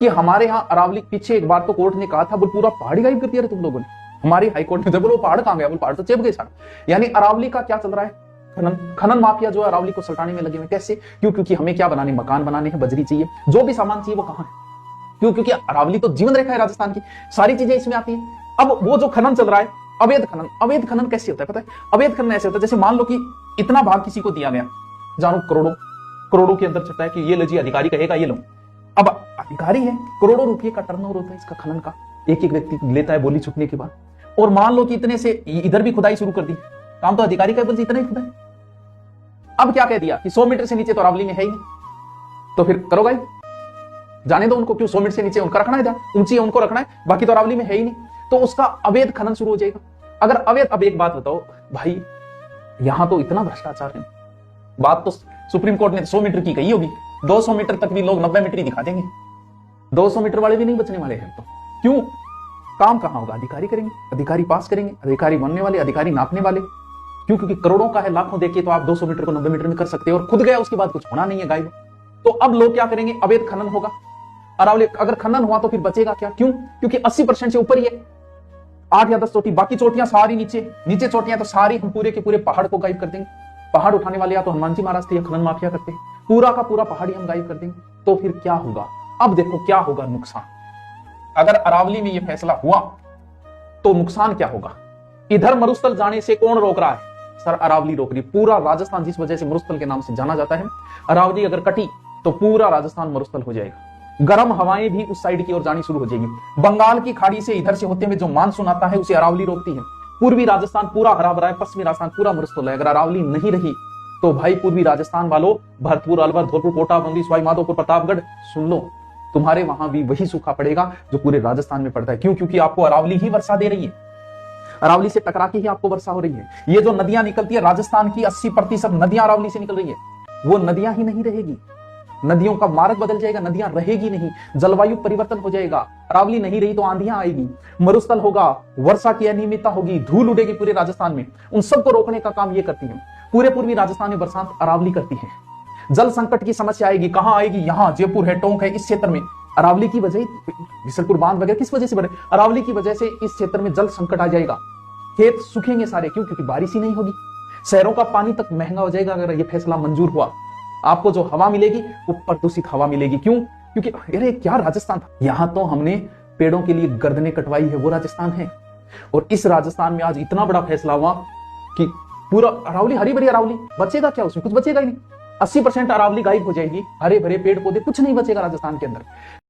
कि हमारे यहाँ अरावली, पीछे एक बार तो कोर्ट ने कहा था बोल पूरा पहाड़ ही गायब कर दिया रे तुम लोगों ने। हमारी हाईकोर्ट ने बोलो पहाड़ कहां गया, बोल पहाड़ तो चेप गए सारा। यानी अरावली का क्या चल रहा है, खनन माफिया जो है अरावली को सल्टाने में लगे हुए। कैसे? क्यों? क्योंकि हमें क्या बनाने, मकान बनाने हैं, बजरी चाहिए, जो भी सामान चाहिए वो कहां है। क्यों? क्योंकि अरावली तो जीवन रेखा है राजस्थान की, सारी चीजें इसमें आती है। अब वो जो खनन चल रहा है, अवैध खनन कैसे होता है पता है? अवैध खनन ऐसे होता है जैसे मान लो कि इतना भाग किसी को दिया गया, जानो करोड़ों के अंदर चलता है कि ये लो जी, अधिकारी कहेगा ये लो। अब अधिकारी है, करोड़ों रुपए का टर्नओवर होता है इसका खनन का, एक एक व्यक्ति लेता है बोली छुटने के बाद। और मान लो कि इतने से इधर भी खुदाई शुरू कर दी, काम तो अधिकारी का बोलते इतना ही खुदाई। अब क्या कह दिया कि 100 मीटर से नीचे तो अरावली में है ही नहीं, तो फिर करो भाई, जाने दो उनको। क्यों 100 मीटर से नीचे उनका रखना है, जहां ऊंची है उनको रखना है, बाकी तो अरावली में है ही नहीं, तो उसका अवैध खनन शुरू हो जाएगा। अगर अवैध, अब एक बात बताओ भाई, यहां तो इतना भ्रष्टाचार है, बात तो सुप्रीम कोर्ट ने 100 मीटर की कही होगी, 200 मीटर तक भी लोग 90 मीटर ही दिखा देंगे, 200 मीटर वाले भी नहीं बचने वाले हैं। तो क्यों? काम कहां होगा? अधिकारी करेंगे, अधिकारी पास करेंगे, अधिकारी बनने वाले, अधिकारी नापने वाले। क्यों? क्योंकि करोड़ों का है, लाखों देखिए तो आप 200 मीटर को 90 मीटर में कर सकते हो, और खुद गया उसके बाद कुछ होना नहीं है गायब। तो अब लोग क्या करेंगे? अवैध खनन होगा अरावली। अगर खनन हुआ तो फिर बचेगा क्या? क्यों? क्योंकि 80% से ऊपर ही है, 8 या 10 चोटी, बाकी चोटियां सारी नीचे चोटियां तो सारी हम पूरे के पूरे पहाड़ को गायब कर देंगे। पहाड़ उठाने वाले या तो हनुमान जी महाराज थे या खनन माफिया करते हैं, पूरा का पूरा पहाड़ी हम गायब कर देंगे। तो फिर क्या होगा? अब देखो क्या होगा नुकसान। अगर अरावली में यह फैसला हुआ तो नुकसान क्या होगा? इधर मरुस्थल जाने से कौन रोक रहा है? सर अरावली रोक रही। पूरा राजस्थान जिस वजह से मरुस्थल के नाम से जाना जाता है, अरावली अगर कटी तो पूरा राजस्थान मरुस्थल हो जाएगा। गर्म हवाएं भी उस साइड की ओर जानी शुरू हो जाएंगी। बंगाल की खाड़ी से इधर से होते हुए जो मानसून आता है उसे अरावली रोकती है। पूर्वी राजस्थान पूरा हरा भरा है, पश्चिमी राजस्थान पूरा मरुस्थल है। अगर अरावली नहीं रही तो भाई पूर्वी राजस्थान वालों, भरतपुर, अलवर, धौलपुर, कोटा, बंदी, सवाई माधोपुर, प्रतापगढ़, सुन लो, तुम्हारे वहां भी वही सूखा पड़ेगा जो पूरे राजस्थान में पड़ता है। क्यों? क्योंकि आपको अरावली ही वर्षा दे रही है, अरावली से टकरा के ही आपको वर्षा हो रही है। ये जो नदियां निकलती है राजस्थान की 80% नदियां अरावली से निकल रही है, वो नदियां ही नहीं रहेगी, नदियों का मार्ग बदल जाएगा, नदियां रहेगी नहीं, जलवायु परिवर्तन हो जाएगा। अरावली नहीं रही तो आंधियां आएगी, मरुस्थल होगा, वर्षा की अनियमितता होगी, धूल उड़ेगी पूरे राजस्थान में। उन सबको रोकने का काम ये करती है। पूरे पूर्वी राजस्थान में बरसात अरावली करती है। जल संकट की समस्या आएगी, कहां आएगी? यहां जयपुर है, टोंक है, इस क्षेत्र में अरावली की वजह, बिसलपुर बांध वगैरह किस वजह से बढ़े? अरावली की वजह से इस क्षेत्र में जल संकट आ जाएगा, खेत सूखेंगे सारे। क्यों? क्योंकि बारिश ही नहीं होगी। शहरों का पानी तक महंगा हो जाएगा अगर यह फैसला मंजूर हुआ। आपको जो हवा मिलेगी वो प्रदूषित हवा मिलेगी। क्यों? क्योंकि अरे क्या राजस्थान था, यहां तो हमने पेड़ों के लिए गर्दनें कटवाई है, वो राजस्थान है। और इस राजस्थान में आज इतना बड़ा फैसला हुआ कि पूरा अरावली, हरी भरी अरावली, बचेगा क्या उसमें? कुछ बचेगा ही नहीं। 80% अरावली गायब हो जाएगी, हरे भरे पेड़ पौधे, कुछ नहीं बचेगा राजस्थान के अंदर।